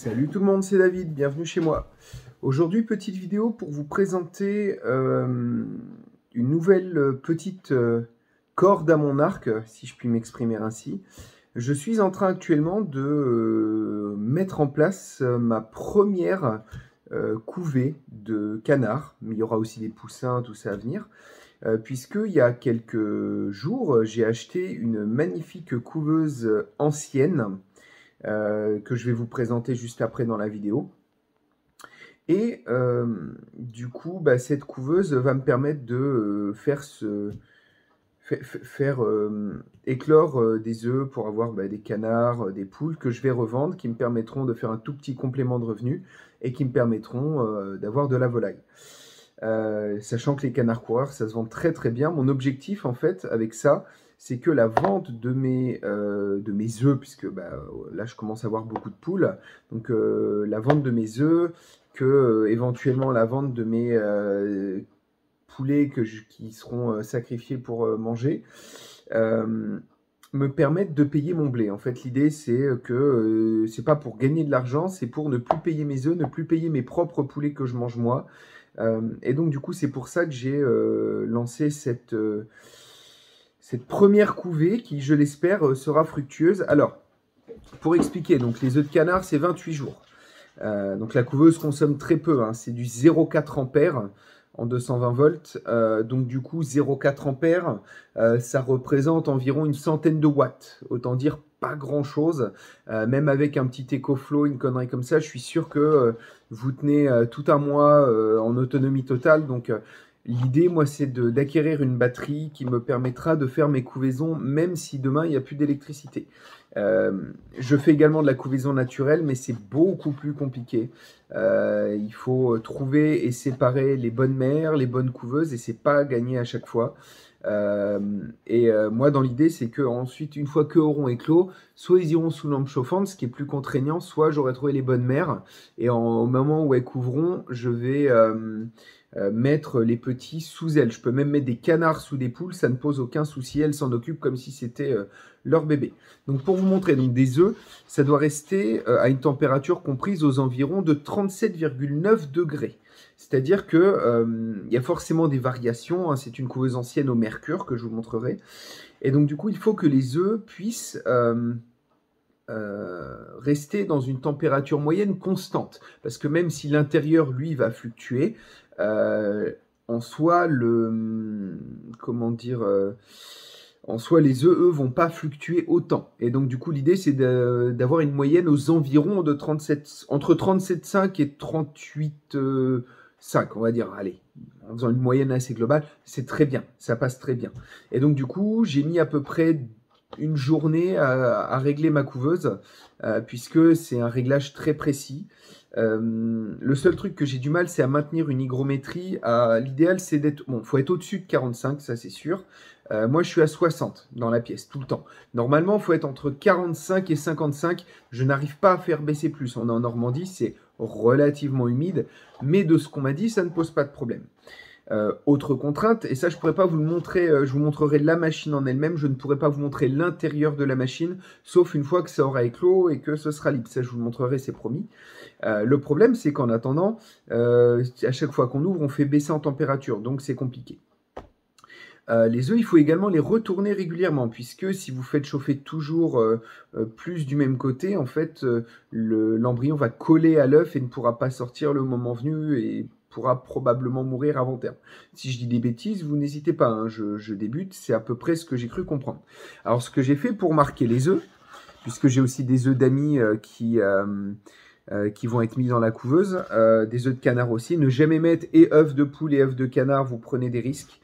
Salut tout le monde, c'est David, bienvenue chez moi. Aujourd'hui, petite vidéo pour vous présenter une nouvelle petite corde à mon arc, si je puis m'exprimer ainsi. Je suis en train actuellement de mettre en place ma première couvée de canards, mais il y aura aussi des poussins, tout ça à venir. Puisqu'il y a quelques jours, j'ai acheté une magnifique couveuse ancienne que je vais vous présenter juste après dans la vidéo. Et du coup, cette couveuse va me permettre de faire éclore des œufs pour avoir des canards, des poules que je vais revendre, qui me permettront de faire un tout petit complément de revenus et qui me permettront d'avoir de la volaille. Sachant que les canards coureurs, ça se vend très très bien. Mon objectif en fait avec ça, c'est que la vente de mes œufs, puisque là je commence à avoir beaucoup de poules, donc la vente de mes œufs, que éventuellement la vente de mes poulets qui seront sacrifiés pour manger, me permettent de payer mon blé. En fait, l'idée c'est que c'est pas pour gagner de l'argent, c'est pour ne plus payer mes œufs, ne plus payer mes propres poulets que je mange moi. Et donc du coup c'est pour ça que j'ai lancé cette première couvée qui, je l'espère, sera fructueuse. Alors, pour expliquer, donc les œufs de canard c'est 28 jours. Donc la couveuse consomme très peu, hein, c'est du 0,4 ampères en 220 volts. Donc du coup 0,4 ampères, ça représente environ une centaine de watts. Autant dire pas grand chose. Même avec un petit EcoFlow, une connerie comme ça, je suis sûr que vous tenez tout un mois en autonomie totale. Donc l'idée, moi, c'est d'acquérir une batterie qui me permettra de faire mes couvaisons, même si demain, il n'y a plus d'électricité. Je fais également de la couvaison naturelle, mais c'est beaucoup plus compliqué. Il faut trouver et séparer les bonnes mères, les bonnes couveuses, et c'est pas gagné à chaque fois. Moi, dans l'idée, c'est que ensuite, une fois qu'eux auront éclos, soit ils iront sous lampe chauffante, ce qui est plus contraignant, soit j'aurai trouvé les bonnes mères, et au moment où elles couvront, je vais mettre les petits sous elles. Je peux même mettre des canards sous des poules, ça ne pose aucun souci, elles s'en occupent comme si c'était leur bébé. Donc pour vous montrer, donc des œufs, ça doit rester à une température comprise aux environs de 37,9 degrés. C'est-à-dire que il y a forcément des variations, hein, c'est une couveuse ancienne au mercure que je vous montrerai. Et donc du coup, il faut que les œufs puissent rester dans une température moyenne constante. Parce que même si l'intérieur, lui, va fluctuer, en soi, en soi, les œufs, eux, vont pas fluctuer autant. Et donc, du coup, l'idée, c'est d'avoir une moyenne aux environs de entre 37,5 et 38,5, on va dire. Allez, en faisant une moyenne assez globale, c'est très bien, ça passe très bien. Et donc, du coup, j'ai mis à peu près une journée à régler ma couveuse, puisque c'est un réglage très précis. Le seul truc que j'ai du mal, c'est à maintenir une hygrométrie. L'idéal, c'est d'être... Bon, il faut être au-dessus de 45, ça c'est sûr. Moi, je suis à 60 dans la pièce, tout le temps. Normalement, il faut être entre 45 et 55. Je n'arrive pas à faire baisser plus. On est en Normandie, c'est relativement humide. Mais de ce qu'on m'a dit, ça ne pose pas de problème. Autre contrainte, et ça je pourrais pas vous le montrer, je vous montrerai la machine en elle-même, je ne pourrai pas vous montrer l'intérieur de la machine, sauf une fois que ça aura éclos et que ce sera libre, ça je vous le montrerai, c'est promis. Le problème c'est qu'en attendant, à chaque fois qu'on ouvre, on fait baisser en température, donc c'est compliqué. Les œufs, il faut également les retourner régulièrement, puisque si vous faites chauffer toujours plus du même côté, en fait, l'embryon va coller à l'œuf et ne pourra pas sortir le moment venu et pourra probablement mourir avant terme. Si je dis des bêtises, vous n'hésitez pas, hein, je débute, c'est à peu près ce que j'ai cru comprendre. Alors, ce que j'ai fait pour marquer les œufs, puisque j'ai aussi des œufs d'amis qui vont être mis dans la couveuse, des œufs de canard aussi, ne jamais mettre et œufs de poule et œufs de canard, vous prenez des risques.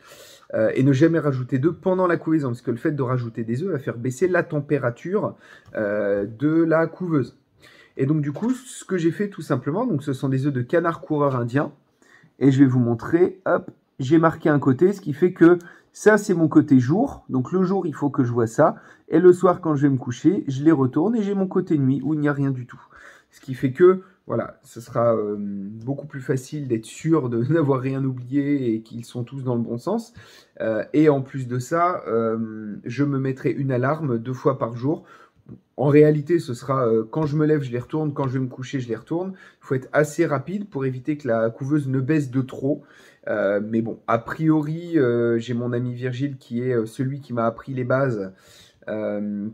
Et ne jamais rajouter d'œufs pendant la couvaison, parce que le fait de rajouter des œufs va faire baisser la température de la couveuse. Et donc du coup, ce que j'ai fait tout simplement, donc ce sont des œufs de canard coureur indien, et je vais vous montrer, hop, j'ai marqué un côté, ce qui fait que ça c'est mon côté jour, donc le jour il faut que je vois ça, et le soir quand je vais me coucher, je les retourne et j'ai mon côté nuit où il n'y a rien du tout. Ce qui fait que, voilà, ce sera beaucoup plus facile d'être sûr de n'avoir rien oublié et qu'ils sont tous dans le bon sens. Et en plus de ça, je me mettrai une alarme 2 fois par jour En réalité, ce sera quand je me lève, je les retourne, quand je vais me coucher, je les retourne. Il faut être assez rapide pour éviter que la couveuse ne baisse de trop. Mais bon, a priori, j'ai mon ami Virgile qui est celui qui m'a appris les bases,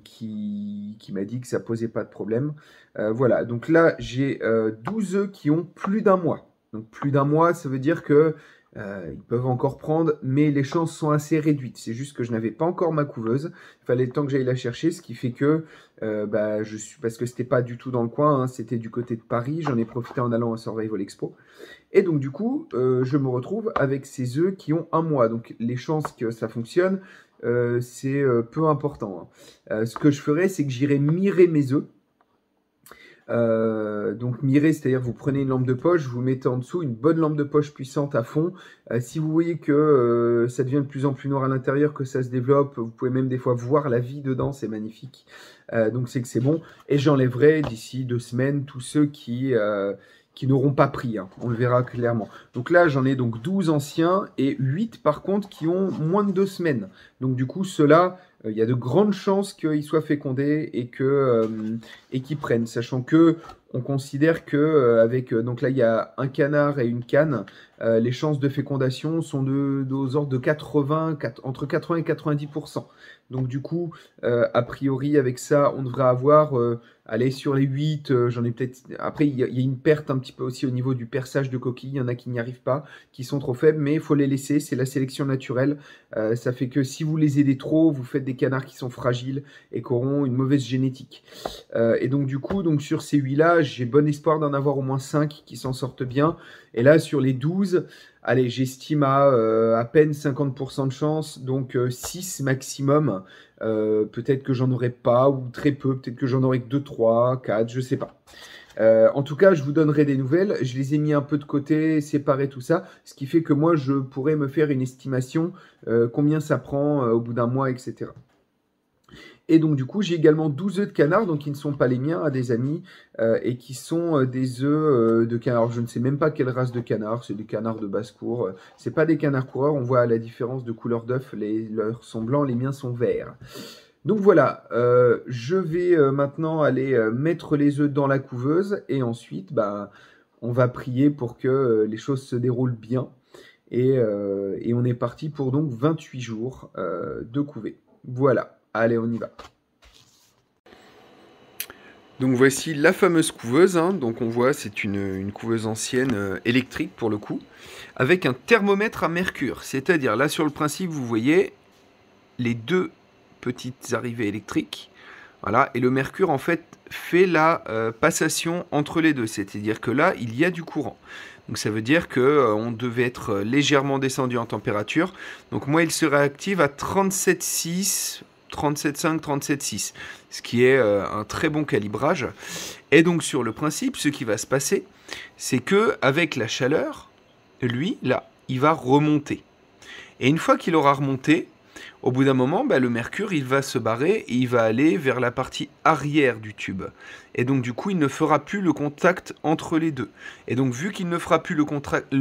qui m'a dit que ça posait pas de problème. Voilà, donc là, j'ai 12 œufs qui ont plus d'un mois. Donc plus d'un mois, ça veut dire que ils peuvent encore prendre, mais les chances sont assez réduites. C'est juste que je n'avais pas encore ma couveuse. Il fallait le temps que j'aille la chercher, ce qui fait que parce que c'était pas du tout dans le coin, hein, c'était du côté de Paris. J'en ai profité en allant à Survival Expo. Et donc du coup, je me retrouve avec ces œufs qui ont un mois. Donc les chances que ça fonctionne, c'est peu important, hein. Ce que je ferais, c'est que j'irais mirer mes œufs. Donc mirer, c'est-à-dire vous prenez une lampe de poche, vous mettez en dessous une bonne lampe de poche puissante à fond. Si vous voyez que ça devient de plus en plus noir à l'intérieur, que ça se développe, vous pouvez même des fois voir la vie dedans, c'est magnifique. Donc c'est que c'est bon. Et j'enlèverai d'ici 2 semaines tous ceux qui n'auront pas pris, hein. On le verra clairement. Donc là, j'en ai donc 12 anciens et 8 par contre qui ont moins de 2 semaines. Donc du coup, ceux-là, il y a de grandes chances qu'ils soient fécondés et qu'ils prennent, sachant que on considère que donc là il y a un canard et une cane, les chances de fécondation sont aux ordres de entre 80 et 90%. Donc du coup, a priori avec ça, on devrait avoir aller sur les 8, j'en ai peut-être. Après, il y a une perte un petit peu aussi au niveau du perçage de coquilles. Il y en a qui n'y arrivent pas, qui sont trop faibles, mais il faut les laisser. C'est la sélection naturelle. Ça fait que si vous les aidez trop, vous faites des canards qui sont fragiles et qui auront une mauvaise génétique. Et donc, du coup, sur ces 8-là, j'ai bon espoir d'en avoir au moins 5 qui s'en sortent bien. Et là, sur les 12, allez, j'estime à peine 50% de chance, donc 6 maximum. Peut-être que j'en aurai pas, ou très peu, peut-être que j'en aurai que 2, 3, 4, je sais pas. En tout cas, je vous donnerai des nouvelles. Je les ai mis un peu de côté, séparés, tout ça, ce qui fait que moi, je pourrais me faire une estimation, combien ça prend au bout d'un mois, etc. Et donc, du coup, j'ai également 12 œufs de canard, donc qui ne sont pas les miens, à des amis, et qui sont des œufs de canard. Alors, je ne sais même pas quelle race de canard, c'est des canards de basse-cour. C'est pas des canards coureurs, on voit la différence de couleur d'œuf, leurs sont blancs, les miens sont verts. Donc voilà, je vais maintenant aller mettre les œufs dans la couveuse, et ensuite, on va prier pour que les choses se déroulent bien. Et on est parti pour donc 28 jours de couvée. Voilà. Allez, on y va. Donc voici la fameuse couveuse, hein. Donc on voit, c'est une couveuse ancienne électrique pour le coup, avec un thermomètre à mercure. C'est-à-dire, là sur le principe, vous voyez les deux petites arrivées électriques. Voilà, et le mercure en fait fait la passation entre les deux. C'est-à-dire que là, il y a du courant. Donc ça veut dire qu'on devait être légèrement descendu en température. Donc moi, il se réactive à 37,6, 37,5, 37,6, ce qui est un très bon calibrage. Et donc sur le principe, ce qui va se passer, c'est que avec la chaleur, lui, là, il va remonter. Et une fois qu'il aura remonté, au bout d'un moment, le mercure, il va se barrer et il va aller vers la partie arrière du tube. Et donc, du coup, il ne fera plus le contact entre les deux. Et donc, vu qu'il ne fera plus le contact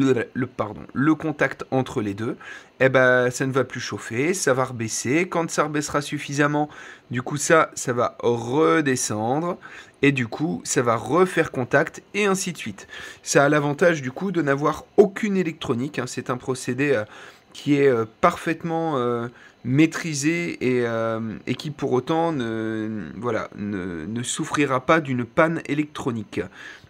entre les deux, ça ne va plus chauffer, ça va rebaisser. Quand ça rebaissera suffisamment, du coup, ça va redescendre. Et du coup, ça va refaire contact et ainsi de suite. Ça a l'avantage, du coup, de n'avoir aucune électronique, hein. C'est un procédé qui est parfaitement maîtrisé et qui pour autant ne souffrira pas d'une panne électronique.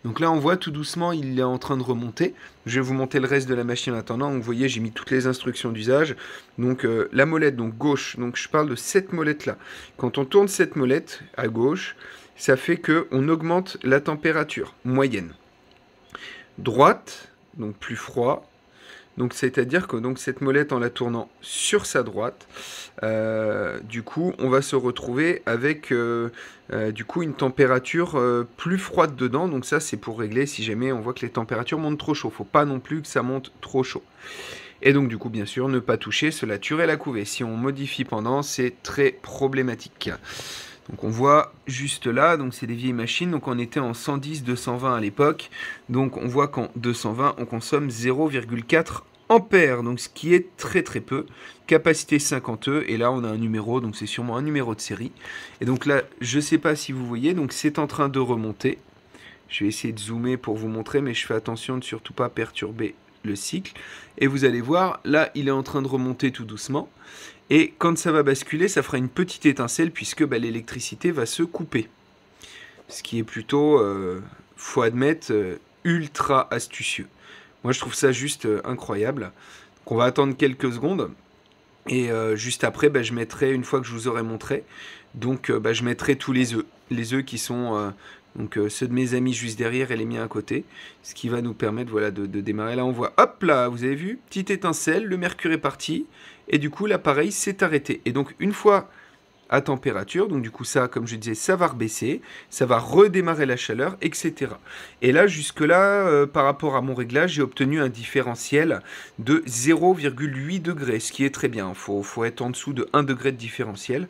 Donc là on voit tout doucement il est en train de remonter. Je vais vous monter le reste de la machine en attendant. Donc, vous voyez, j'ai mis toutes les instructions d'usage. Donc la molette donc gauche, donc je parle de cette molette là. Quand on tourne cette molette à gauche, ça fait qu'on augmente la température moyenne. Droite, donc plus froid. Donc c'est-à-dire que cette molette, en la tournant sur sa droite, du coup, on va se retrouver avec du coup une température plus froide dedans. Donc ça, c'est pour régler si jamais on voit que les températures montent trop chaud. Faut pas non plus que ça monte trop chaud. Et donc du coup, bien sûr, ne pas toucher, cela tuerait la couvée. Si on modifie pendant, c'est très problématique. Donc on voit juste là, donc c'est des vieilles machines, donc on était en 110, 220 à l'époque, donc on voit qu'en 220 on consomme 0,4 ampères, donc ce qui est très très peu. Capacité 50 E, et là on a un numéro, donc c'est sûrement un numéro de série. Et donc là, je ne sais pas si vous voyez, donc c'est en train de remonter. Je vais essayer de zoomer pour vous montrer, mais je fais attention de surtout pas perturber le cycle. Et vous allez voir, là il est en train de remonter tout doucement. Et quand ça va basculer, ça fera une petite étincelle puisque l'électricité va se couper. Ce qui est plutôt, faut admettre, ultra astucieux. Moi, je trouve ça juste incroyable. On va attendre quelques secondes. Et juste après, je mettrai, une fois que je vous aurai montré, donc je mettrai tous les œufs. Les œufs qui sont ceux de mes amis juste derrière et les miens à côté. Ce qui va nous permettre voilà, de démarrer. Là, on voit, hop là, vous avez vu, petite étincelle, le mercure est parti. Et du coup, l'appareil s'est arrêté. Et donc, une fois à température, donc du coup ça, comme je disais, ça va rebaisser, ça va redémarrer la chaleur, etc. Et là, jusque-là, par rapport à mon réglage, j'ai obtenu un différentiel de 0,8 degrés, ce qui est très bien. Faut être en dessous de 1 degré de différentiel.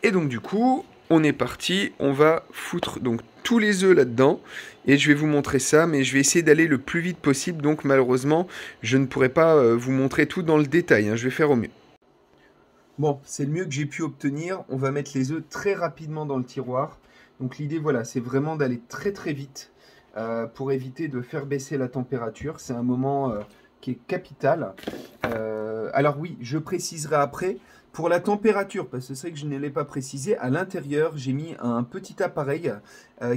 Et donc du coup, on est parti, on va foutre donc tous les œufs là-dedans, et je vais vous montrer ça, mais je vais essayer d'aller le plus vite possible, donc malheureusement, je ne pourrai pas vous montrer tout dans le détail, hein, je vais faire au mieux. Bon, c'est le mieux que j'ai pu obtenir. On va mettre les œufs très rapidement dans le tiroir. Donc l'idée, voilà, c'est vraiment d'aller très très vite pour éviter de faire baisser la température. C'est un moment qui est capital. Alors oui, je préciserai après. Pour la température, parce que c'est vrai que je ne l'ai pas précisé, à l'intérieur, j'ai mis un petit appareil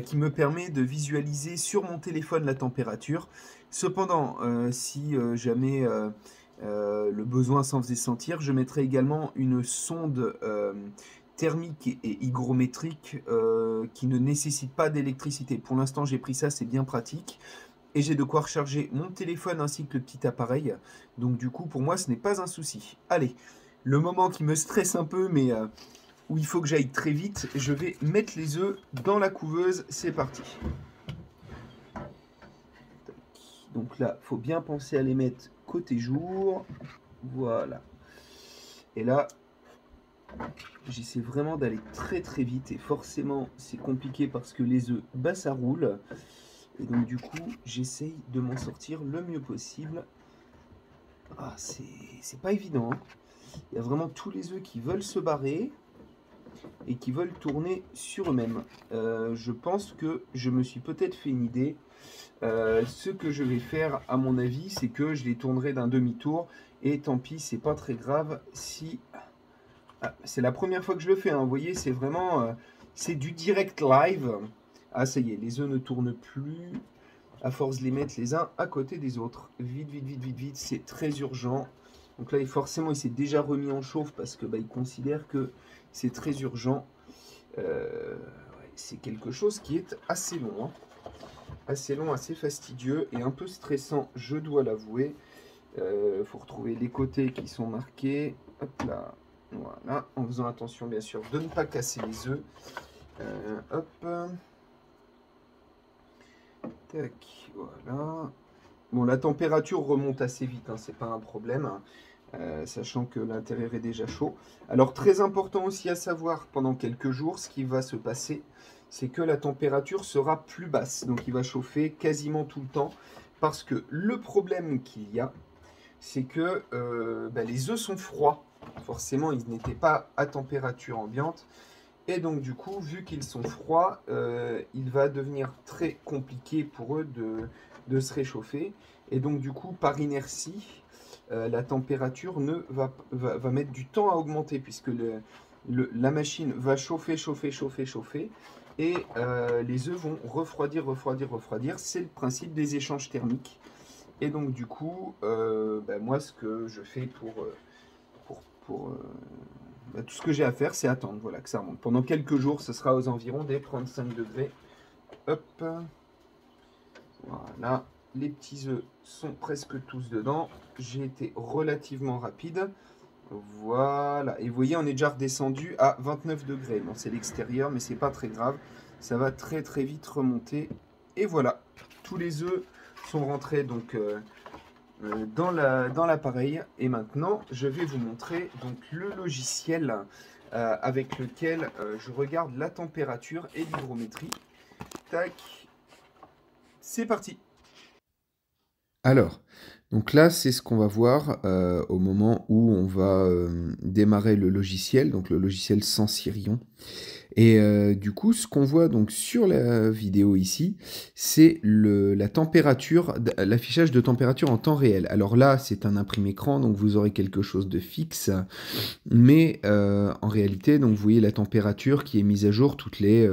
qui me permet de visualiser sur mon téléphone la température. Cependant, si jamais le besoin s'en faisait sentir, je mettrai également une sonde thermique et hygrométrique qui ne nécessite pas d'électricité. Pour l'instant, j'ai pris ça, c'est bien pratique. Et j'ai de quoi recharger mon téléphone ainsi que le petit appareil. Donc du coup, pour moi, ce n'est pas un souci. Allez, le moment qui me stresse un peu, mais où il faut que j'aille très vite, je vais mettre les œufs dans la couveuse. C'est parti. Donc là, il faut bien penser à les mettre côté jour. Voilà. Et là, j'essaie vraiment d'aller très très vite. Et forcément, c'est compliqué parce que les œufs, ça roule. Et donc du coup, j'essaye de m'en sortir le mieux possible. Ah, c'est pas évident, hein. Il y a vraiment tous les œufs qui veulent se barrer et qui veulent tourner sur eux-mêmes. Je pense que je me suis peut-être fait une idée. Ce que je vais faire, à mon avis, c'est que je les tournerai d'un demi-tour. Et tant pis, c'est pas très grave si... Ah, c'est la première fois que je le fais, hein. Vous voyez, c'est vraiment... c'est du direct live. Ah, ça y est, les œufs ne tournent plus. À force de les mettre les uns à côté des autres. Vite, vite, vite, vite, vite, c'est très urgent. Donc là, forcément, il s'est déjà remis en chauffe parce que il considère que c'est très urgent. Ouais, c'est quelque chose qui est assez long, hein. Assez long, assez fastidieux et un peu stressant, je dois l'avouer. Faut retrouver les côtés qui sont marqués. Hop là, voilà, en faisant attention bien sûr de ne pas casser les œufs. Hop. Tac, voilà. Bon, la température remonte assez vite, hein, c'est pas un problème, hein, sachant que l'intérieur est déjà chaud. Alors, très important aussi à savoir, pendant quelques jours, ce qui va se passer, c'est que la température sera plus basse. Donc, il va chauffer quasiment tout le temps. Parce que le problème qu'il y a, c'est que les œufs sont froids. Forcément, ils n'étaient pas à température ambiante. Et donc du coup, vu qu'ils sont froids, il va devenir très compliqué pour eux de se réchauffer. Et donc du coup, par inertie, la température va mettre du temps à augmenter puisque la machine va chauffer, chauffer, chauffer, chauffer. Et les œufs vont refroidir, refroidir, refroidir. C'est le principe des échanges thermiques. Et donc du coup, moi ce que je fais pour tout ce que j'ai à faire, c'est attendre, voilà, que ça remonte. Pendant quelques jours, ce sera aux environs des 35 degrés. Hop. Voilà. Les petits œufs sont presque tous dedans. J'ai été relativement rapide. Voilà. Et vous voyez, on est déjà redescendu à 29 degrés. Bon, c'est l'extérieur, mais c'est pas très grave. Ça va très très vite remonter. Et voilà. Tous les œufs sont rentrés donc dans l'appareil. Et maintenant, je vais vous montrer donc le logiciel avec lequel je regarde la température et l'hygrométrie. Tac, c'est parti. Alors, Donc là, c'est ce qu'on va voir au moment où on va démarrer le logiciel, donc le logiciel Sensirion. Et du coup, ce qu'on voit donc sur la vidéo ici, c'est la température, l'affichage de température en temps réel. Alors là, c'est un imprimé écran, donc vous aurez quelque chose de fixe, mais en réalité, donc vous voyez la température qui est mise à jour toutes les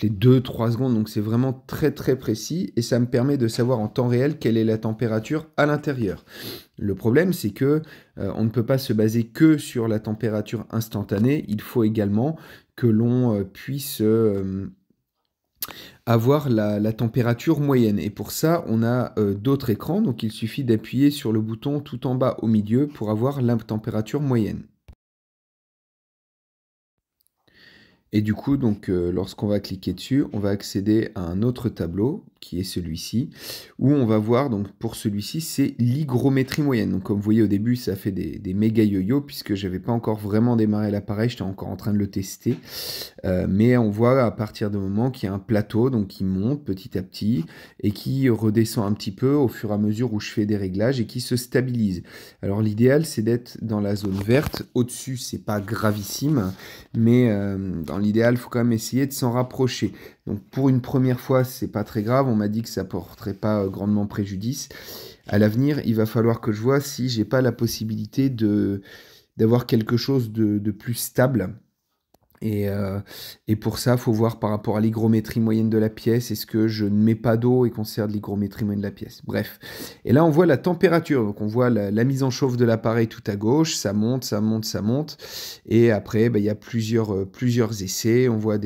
2-3 secondes, donc c'est vraiment très très précis et ça me permet de savoir en temps réel quelle est la température à l'intérieur. Le problème, c'est que on ne peut pas se baser que sur la température instantanée, il faut également que l'on puisse avoir la température moyenne. Et pour ça, on a d'autres écrans, donc il suffit d'appuyer sur le bouton tout en bas au milieu pour avoir la température moyenne. Et du coup, donc, lorsqu'on va cliquer dessus, on va accéder à un autre tableau, qui est celui-ci, où on va voir, donc pour celui-ci, c'est l'hygrométrie moyenne. Donc comme vous voyez au début, ça fait des méga yo-yo, puisque j'avais pas encore vraiment démarré l'appareil, j'étais encore en train de le tester. Mais on voit à partir du moment qu'il y a un plateau, donc qui monte petit à petit, et qui redescend un petit peu au fur et à mesure où je fais des réglages, et qui se stabilise. Alors l'idéal, c'est d'être dans la zone verte. Au-dessus, c'est pas gravissime, mais dans l'idéal, il faut quand même essayer de s'en rapprocher. Donc pour une première fois, c'est pas très grave. On m'a dit que ça porterait pas grandement préjudice. À l'avenir, il va falloir que je vois si j'ai pas la possibilité d'avoir quelque chose de plus stable. Et pour ça, il faut voir par rapport à l'hygrométrie moyenne de la pièce, est-ce que je ne mets pas d'eau et qu'on sert de l'hygrométrie moyenne de la pièce. Bref. Et là, on voit la température. Donc, on voit la mise en chauffe de l'appareil tout à gauche. Ça monte, ça monte, ça monte. Et après, il y a plusieurs essais. On voit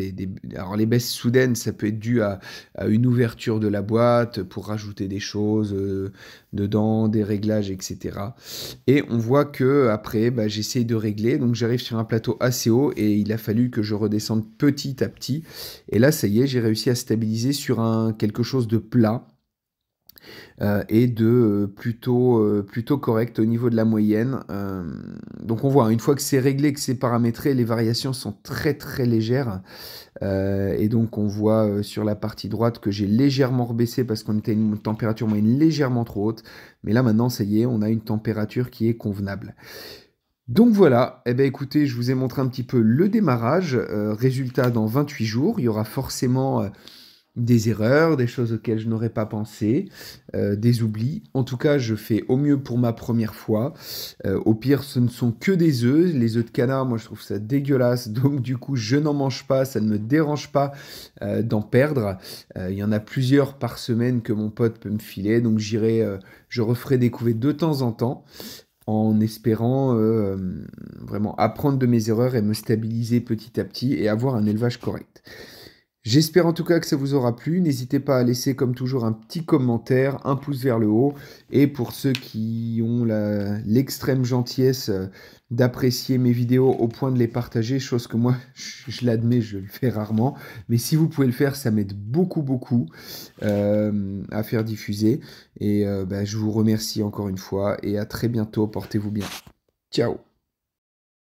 Alors, les baisses soudaines, ça peut être dû à une ouverture de la boîte pour rajouter des choses dedans, des réglages, etc. Et on voit que après, j'essaye de régler. Donc, j'arrive sur un plateau assez haut et il a fallu que je redescende petit à petit. Et là, ça y est, j'ai réussi à stabiliser sur quelque chose de plat et de plutôt correct au niveau de la moyenne. Donc on voit, hein, une fois que c'est réglé, que c'est paramétré, les variations sont très très légères. Et donc on voit sur la partie droite que j'ai légèrement rebaissé parce qu'on était à une température moyenne légèrement trop haute. Mais là maintenant, ça y est, on a une température qui est convenable. Donc voilà, eh ben écoutez, je vous ai montré un petit peu le démarrage. Résultat, dans 28 jours, il y aura forcément des erreurs, des choses auxquelles je n'aurais pas pensé, des oublis. En tout cas, je fais au mieux pour ma première fois. Au pire, ce ne sont que des œufs. Les œufs de canard, moi, je trouve ça dégueulasse. Donc, du coup, je n'en mange pas. Ça ne me dérange pas d'en perdre. Il y en a plusieurs par semaine que mon pote peut me filer. Donc, je referai des couvées de temps en temps, en espérant vraiment apprendre de mes erreurs et me stabiliser petit à petit et avoir un élevage correct. J'espère en tout cas que ça vous aura plu. N'hésitez pas à laisser comme toujours un petit commentaire, un pouce vers le haut. Et pour ceux qui ont l'extrême gentillesse d'apprécier mes vidéos au point de les partager, chose que moi, je l'admets, je le fais rarement. Mais si vous pouvez le faire, ça m'aide beaucoup, beaucoup à faire diffuser. Et je vous remercie encore une fois et à très bientôt. Portez-vous bien. Ciao.